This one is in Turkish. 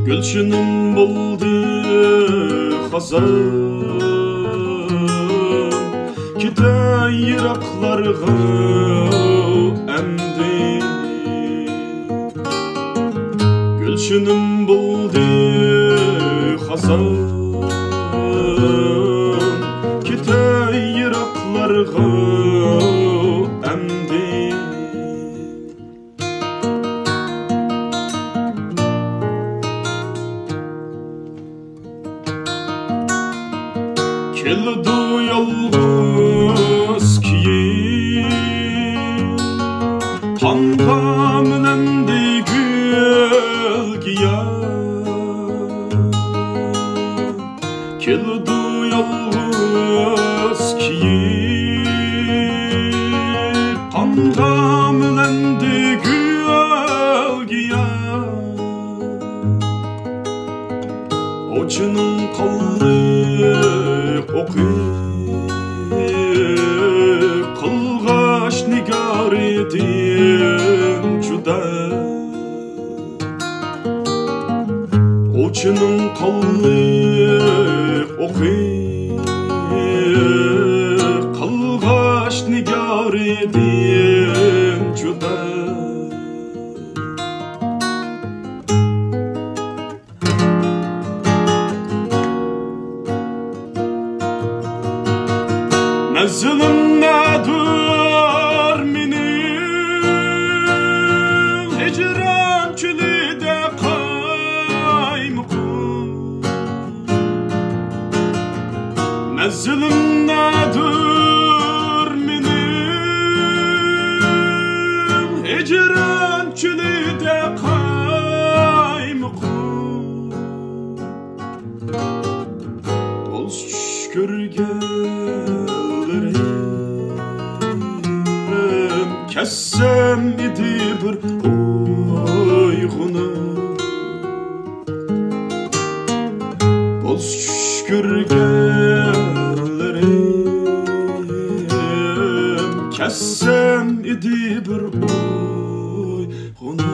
Gülçünüm buldu hazan Kite yiraklarga emdi Gülçünüm buldu hazan Kite yiraklarga emdi Keldi yalğız kiyi Hanqa minendi gülgiya Keldi yalğız kiyi Hanqa minendi gülgiya Oçunun qaldı Qılğaş nigar edin juda Oçunun qalıb Qılğaş nigar edin juda Mezlum nadur minim Hicran çölüde kaymukum Mezlum nadur minim Hicran çölüde kaymukum Dost görgen Kessem idi bir oygunu Boz şükürgenlerim Kessem idi bir oygunu